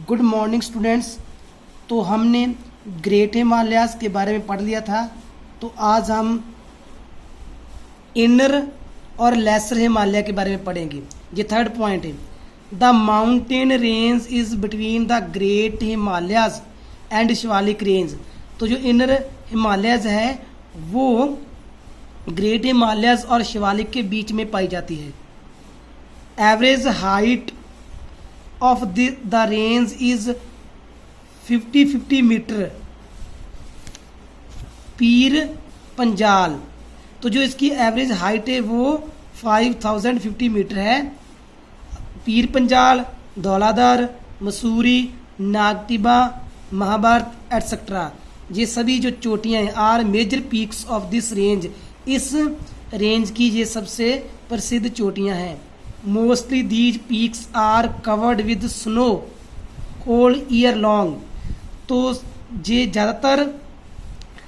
Good morning students. तो हमने great Himalayas के बारे में पढ़ लिया था। तो आज हम इनर और लेसर हिमालय के बारे में पढ़ेंगे। ये थर्ड पॉइंट है। The mountain range is between the great Himalayas and Shivalik range. तो जो इनर हिमालयाज़ है वो ग्रेट हिमालयाज़ और शिवालिक के बीच में पाई जाती है। Average height of the range is 50 metre Pir Panjal. तो जो इसकी एवरेज हाइट है वो 5050 मीटर है। पीर पंजाल, धौलाधर, मसूरी, नागटिबा, महाभारत एटसेट्रा, ये सभी जो चोटियाँ हैं are major peaks of this range. इस रेंज की ये सबसे प्रसिद्ध चोटियाँ हैं। Mostly these peaks are covered with snow whole year long. तो ये ज़्यादातर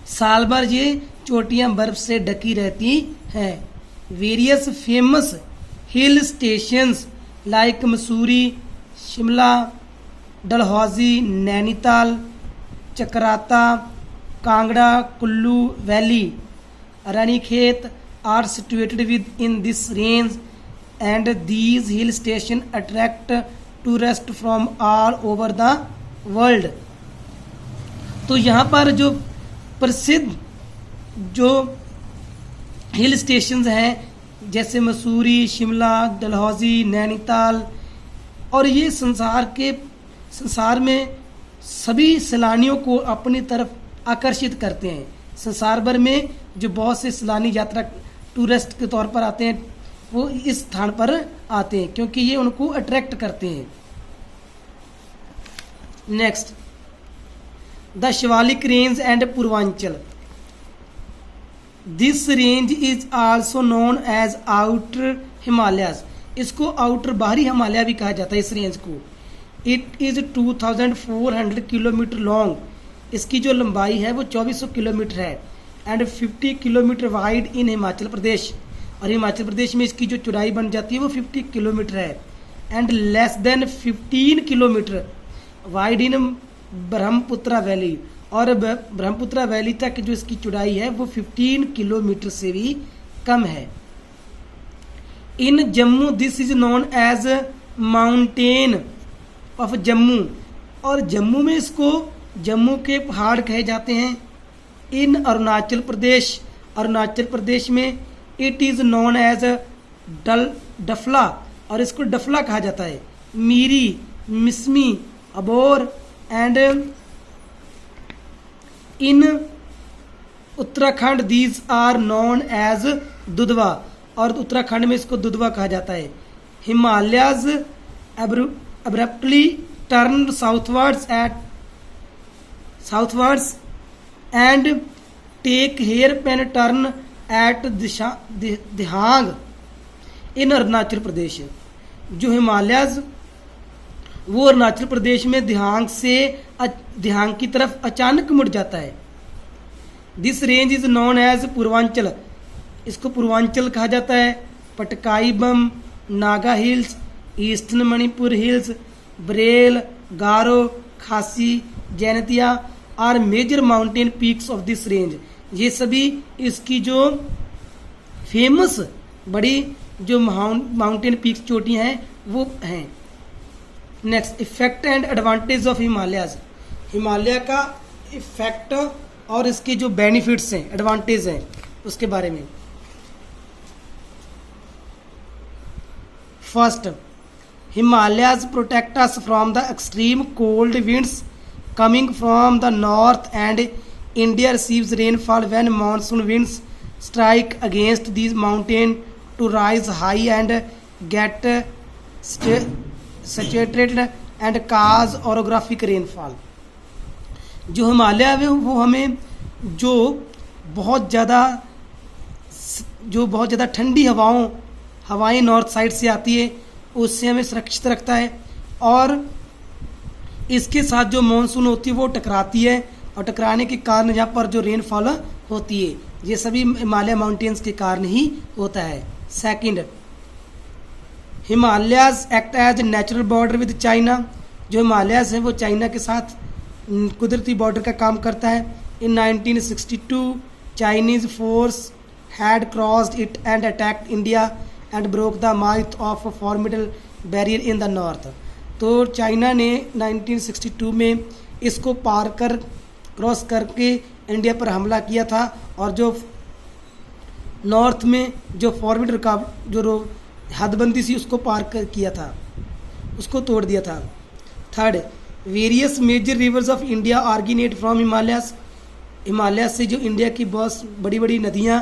साल भर ये चोटियाँ बर्फ से ढकी रहती हैं। Various famous hill stations like Mussoorie, Shimla, Dalhousie, Nainital, Chakrata, Kangra, Kullu valley, Ranikhet are situated within this range and these hill station attract tourists from all over the world। तो यहाँ पर जो प्रसिद्ध जो हिल स्टेशंस हैं जैसे मसूरी, शिमला, डलहौजी, नैनीताल, और ये संसार में सभी सैलानियों को अपनी तरफ आकर्षित करते हैं। संसार भर में जो बहुत से सैलानी यात्रा टूरिस्ट के तौर पर आते हैं वो इस स्थान पर आते हैं क्योंकि ये उनको अट्रैक्ट करते हैं। Next, the Shivalik range and Purvanchal. This range is also known as outer Himalayas. इसको आउटर बाहरी हिमालय भी कहा जाता है इस रेंज को। It is 2400 kilometre long. इसकी जो लंबाई है वो 2400 किलोमीटर है and 50 kilometre wide in Himachal Pradesh. और हिमाचल प्रदेश में इसकी जो चौड़ाई बन जाती है वो 50 किलोमीटर है and less than 15 kilometre wide in Brahmaputra valley. और ब्रह्मपुत्रा वैली तक जो इसकी चौड़ाई है वो 15 किलोमीटर से भी कम है। In Jammu this is known as mountain of Jammu. और जम्मू में इसको जम्मू के पहाड़ कहे जाते हैं। इन अरुणाचल प्रदेश में it is known as Dafla, और इसको डफला कहा जाता है। Miri, Mishmi, Abor and in Uttarakhand these are known as Dudhwa, और उत्तराखंड में इसको दुधवा कहा जाता है। Himalayas abruptly turn southwards and take hairpin turn at Dihang in Arunachal Pradesh. जो हिमालयाज वो अरुणाचल प्रदेश में दिहांग से दिहांग की तरफ अचानक मुड़ जाता है। This range is known as Purvanchal. इसको पूर्वांचल कहा जाता है। Patkai Bum, Naga hills, eastern Manipur hills, Barail, Garo, Khasi, Jaintia are major mountain peaks of this range. ये सभी इसकी जो फेमस बड़ी जो माउंटेन पीक्स चोटियाँ हैं वो हैं। Next, effect and advantage of Himalayas. Himalaya का इफेक्ट और इसके जो बेनिफिट्स हैं, एडवांटेज हैं, उसके बारे में। First, Himalayas protect us from the extreme cold winds coming from the north and India receives rainfall when monsoon winds strike against these mountains to rise high and get saturated and cause orographic rainfall। जो हिमालय है वो हमें जो बहुत ज़्यादा ठंडी हवाएं north side से आती है उससे हमें सुरक्षित रखता है, और इसके साथ जो मानसून होती है वो टकराती है, और टकराने के कारण यहाँ पर जो रेनफॉल होती है ये सभी हिमालय माउंटेन्स के कारण ही होता है। Second, Himalayas act as a natural border with China. जो हिमालयाज़ है वो चाइना के साथ कुदरती बॉर्डर का काम करता है। In 1962 Chinese force had crossed it and attacked India and broke the mouth of formidable barrier in the north. तो चाइना ने 1962 में इसको पार कर क्रॉस करके इंडिया पर हमला किया था और जो नॉर्थ में जो फॉर्मिडल का जो हदबंदी थी उसको पार कर किया था, उसको तोड़ दिया था। Third, various major rivers of India originate from Himalayas. Himalaya से जो इंडिया की बहुत बड़ी बड़ी नदियाँ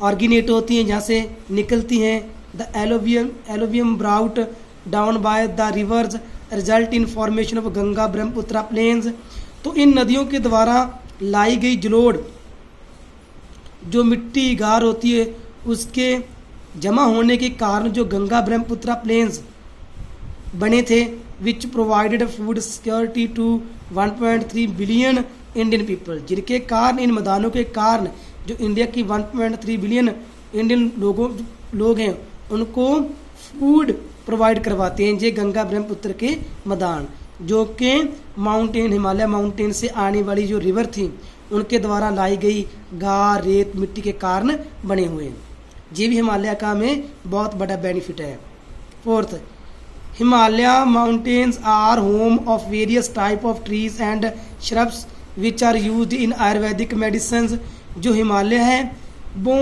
ऑरिजिनेट होती हैं, जहाँ से निकलती हैं। The alluvium brought down by the rivers result in formation of Ganga Brahmaputra plains. तो इन नदियों के द्वारा लाई गई जलोढ़ जो मिट्टी गार होती है उसके जमा होने के कारण जो गंगा ब्रह्मपुत्र प्लेन्स बने थे, which provided food security to 1.3 billion Indian people, जिनके कारण इन मैदानों के कारण जो इंडिया की 1.3 बिलियन इंडियन लोग हैं उनको फूड प्रोवाइड करवाते हैं। ये गंगा ब्रह्मपुत्र के मैदान जो कि माउंटेन हिमालय माउंटेन से आने वाली जो रिवर थी उनके द्वारा लाई गई गार रेत मिट्टी के कारण बने हुए हैं। ये भी हिमालय का में बहुत बड़ा बेनिफिट है। Fourth, Himalaya mountains are home of various type of trees and shrubs which are used in ayurvedic medicine. जो हिमालय है वो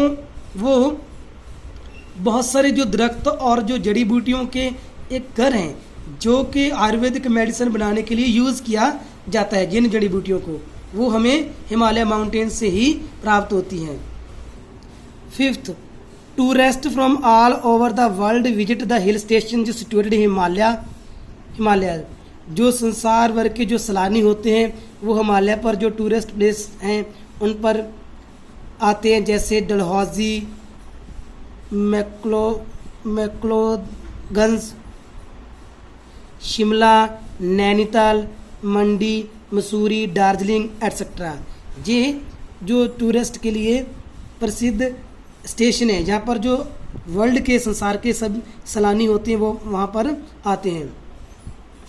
बहुत सारे जो दरख्त और जो जड़ी बूटियों के एक घर हैं जो कि आयुर्वेदिक मेडिसिन बनाने के लिए यूज़ किया जाता है। जिन जड़ी बूटियों को वो हमें हिमालय माउंटेन से ही प्राप्त होती हैं। Fifth, tourist from all over the world visit the hill station जो सिचुएटेड हिमालय। जो संसार भर के जो सैलानी होते हैं वो हिमालय पर जो टूरिस्ट प्लेस हैं उन पर आते हैं, जैसे डलहौजी, मैक्लोडगंज, शिमला, नैनीताल, मंडी, मसूरी, दार्जिलिंग एट्सेट्रा। ये जो टूरिस्ट के लिए प्रसिद्ध स्टेशन है जहाँ पर जो वर्ल्ड के संसार के सब सैलानी होते हैं वो वहाँ पर आते हैं।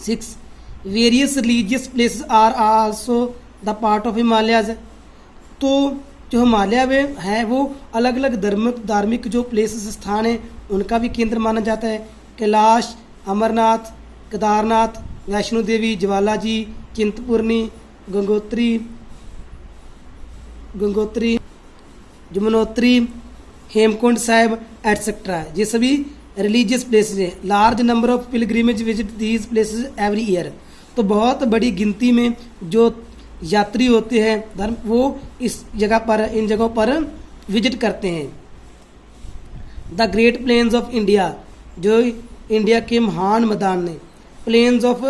6, various religious places are also the part of Himalayas. तो जो हिमालय में है वो अलग अलग धार्मिक जो प्लेसेस स्थान हैं उनका भी केंद्र माना जाता है। कैलाश, अमरनाथ, केदारनाथ, वैष्णो देवी, ज्वाला जी, चिंतपूर्णी, गंगोत्री, यमुनोत्री, हेमकुंड साहिब एट्सेट्रा। ये सभी रिलीजियस प्लेसेस हैं। Large number of pilgrimage visit these places every year. तो बहुत बड़ी गिनती में जो यात्री होते हैं धर्म वो इस जगह पर इन जगहों पर विजिट करते हैं। The great plains of India जो इंडिया के महान मैदान ने plains of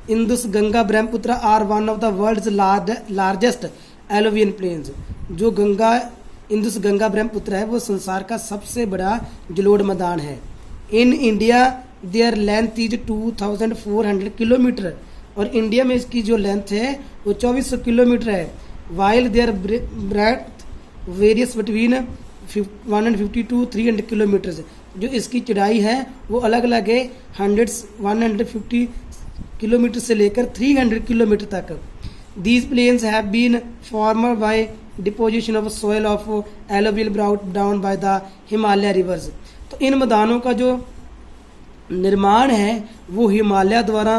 Indus Ganga Brahmaputra are one of the world's largest alluvial plains. जो इंदुस गंगा ब्रह्मपुत्र है वो संसार का सबसे बड़ा जलोढ़ मैदान है। In India their length is 2400 kilometre और इंडिया में इसकी जो लेंथ है वो 2400 किलोमीटर है। While their breadth varies between 150 to 300 kilometre. जो इसकी चौड़ाई है वो अलग अलग है 150 किलोमीटर से लेकर 300 किलोमीटर तक। These plains have been formed by deposition of soil of alluvial brought down by the Himalaya rivers. तो इन मैदानों का जो निर्माण है वो हिमालय द्वारा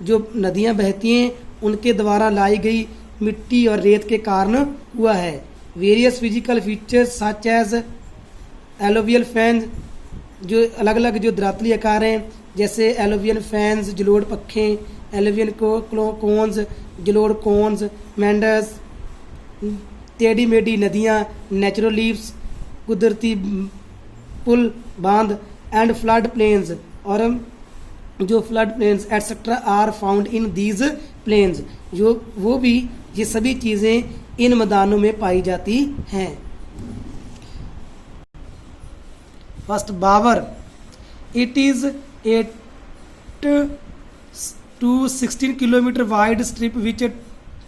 जो नदियाँ बहती हैं उनके द्वारा लाई गई मिट्टी और रेत के कारण हुआ है। Various physical features such as alluvial fans. जो अलग अलग जो दरातली आकार हैं जैसे एलोवियन फैंस, जलोढ़ पखें, एलोवियन कोन्स, जलोढ़ कोन्स, मेंडर्स, टेढ़ी मेढ़ी नदियाँ, नेचुरल लीव्स, कुदरती पुल बांध एंड फ्लड प्लेन्स और जो flood plains et cetera are found in these plains. जो वो भी ये सभी चीज़ें इन मैदानों में पाई जाती हैं। First, Bhabar. It is 8 to 16 kilometre wide strip which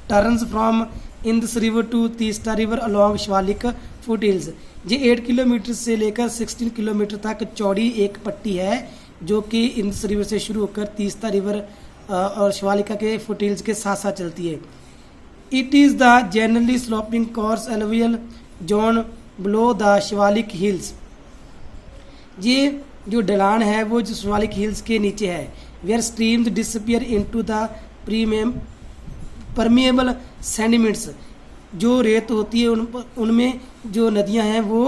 turns from Indus river to Teesta river along Shivalik foot hills. ये 8 किलोमीटर से लेकर 16 किलोमीटर तक चौड़ी एक पट्टी है जो कि इंदस रिवर से शुरू होकर तीस्ता रिवर और शिवालिका के फुटहिल्स के साथ साथ चलती है। It is the generally sloping course alluvial zone below the Shivalik hills. ये जो ढलान है वो जो शिवालिक हिल्स के नीचे है। Where streams disappear into the permeable sediments. जो रेत होती है उनमें जो नदियां हैं वो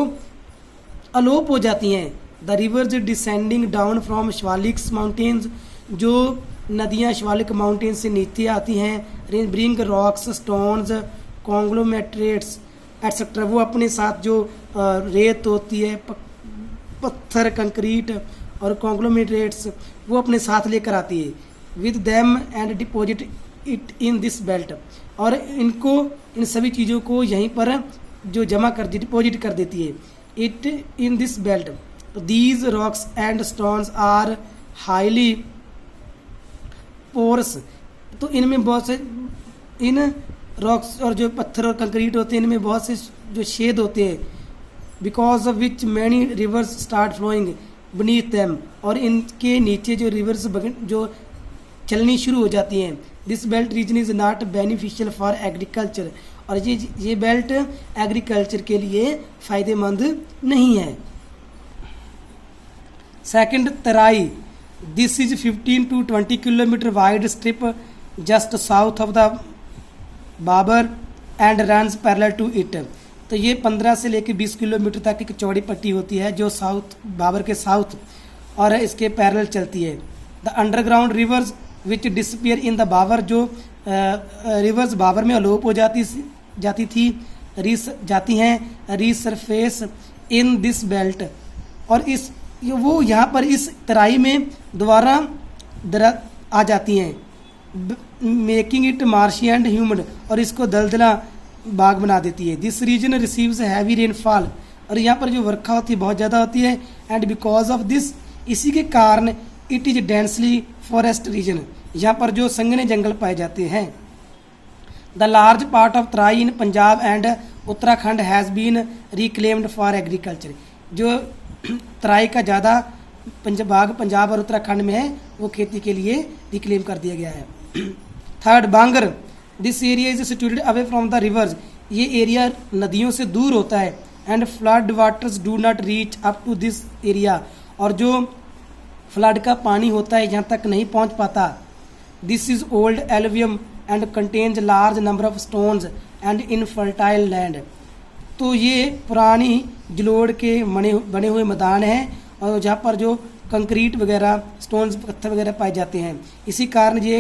अलोप हो जाती हैं। The reverse descending down from Shivaliks mountains. जो नदियां शिवालिक माउंटेन से नीचे आती हैं bring rocks stones conglomerates etcetera. वो अपने साथ जो रेत होती है पत्थर कंक्रीट और कॉन्ग्लोमेरेट्स वो अपने साथ लेकर आती है। With them and deposit it in this belt. और इनको इन सभी चीज़ों को यहीं पर जो जमा कर डिपॉजिट कर देती है। It in this belt these rocks and stones are highly porous. तो इनमें बहुत से इन रॉक्स और जो पत्थर और कंक्रीट होते हैं इनमें बहुत से जो छेद होते हैं। Because of which many rivers start flowing beneath them. और इनके नीचे जो रिवर्स जो चलनी शुरू हो जाती हैं। This belt region is not beneficial for agriculture. और ये बेल्ट एग्रीकल्चर के लिए फ़ायदेमंद नहीं है। Second, Terai. This is 15 to 20 kilometre wide strip just south of the Bhabar and runs parallel to it. तो ये 15 से लेकर 20 किलोमीटर तक एक चौड़ी पट्टी होती है जो बाबर के साउथ और इसके पैरेलल चलती है। The underground rivers which disappear in the Bhabar. जो रिवर्स बाबर में अलोप हो जाती थी जाती हैं रीसरफेस इन दिस बेल्ट। और वो यहाँ पर इस तराई में दोबारा आ जाती हैं making it marshy and humid. और इसको दलदला बाग बना देती है। This region receives heavy rainfall. और यहाँ पर जो वर्षा होती है बहुत ज़्यादा होती है। एंड बिकॉज ऑफ दिस इसी के कारण it is densely forest region. यहाँ पर जो संघने जंगल पाए जाते हैं। The large part of Terai in Punjab and Uttarakhand has been reclaimed for agriculture. जो तराई का ज़्यादा भाग पंजाब और उत्तराखंड में है वो खेती के लिए रिक्लेम कर दिया गया है। Third, Bangar. This area is situated away from the rivers. ये एरिया नदियों से दूर होता है। And flood waters do not reach up to this area. और जो फ्लड का पानी होता है यहाँ तक नहीं पहुँच पाता। This is old alluvium and contains large number of stones and infertile land. तो ये पुरानी जलोढ़ के बने हुए मैदान हैं और जहाँ पर जो कंक्रीट वगैरह स्टोन्स पत्थर वगैरह पाए जाते हैं। इसी कारण ये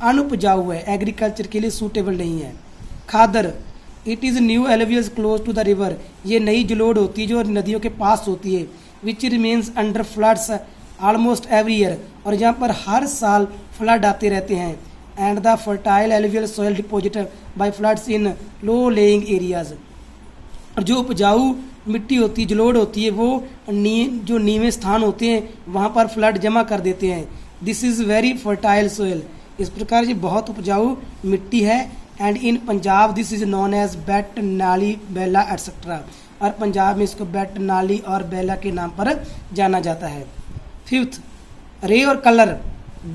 अनुपजाऊ है, एग्रीकल्चर के लिए सूटेबल नहीं है। Khadar. It is new alluvials close to the river. ये नई जलोढ़ होती है जो नदियों के पास होती है। Which remains under floods almost every year. और यहाँ पर हर साल फ्लड आते रहते हैं। And the fertile alluvial soil deposited bye floods in low laying areas. और जो उपजाऊ मिट्टी होती है जलोढ़ होती है वो जो नीवे स्थान होते हैं वहाँ पर फ्लड जमा कर देते हैं। This is very fertile soil. इस प्रकार ये बहुत उपजाऊ मिट्टी है। And in Punjab this is known as bet nali bela etcetera. और पंजाब में इसको बेट नाली और बेला के नाम पर जाना जाता है। फिफ्थ, रे और Kallar.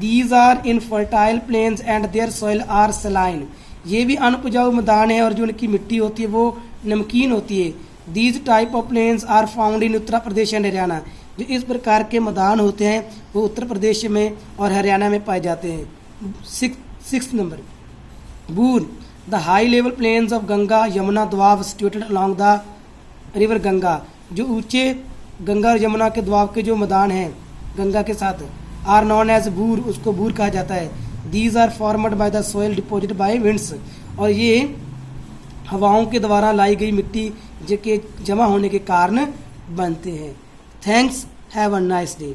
These are infertile plains and their soil are saline. ये भी अनुपजाऊ मैदान है और जो उनकी मिट्टी होती है वो नमकीन होती है। These type of plains are found in Uttar Pradesh and Haryana. जो इस प्रकार के मैदान होते हैं वो उत्तर प्रदेश में और हरियाणा में पाए जाते हैं। Six number, bhur. The high level plains of Ganga Yamuna doab situated along the river Ganga. जो ऊंचे गंगा और यमुना के द्वाब के जो मैदान हैं गंगा के साथ आर नॉन एज बूर। उसको बूर कहा जाता है। These are formed by the soil deposit by winds. और ये हवाओं के द्वारा लाई गई मिट्टी के जमा होने के कारण बनते हैं। Thanks, have a nice day.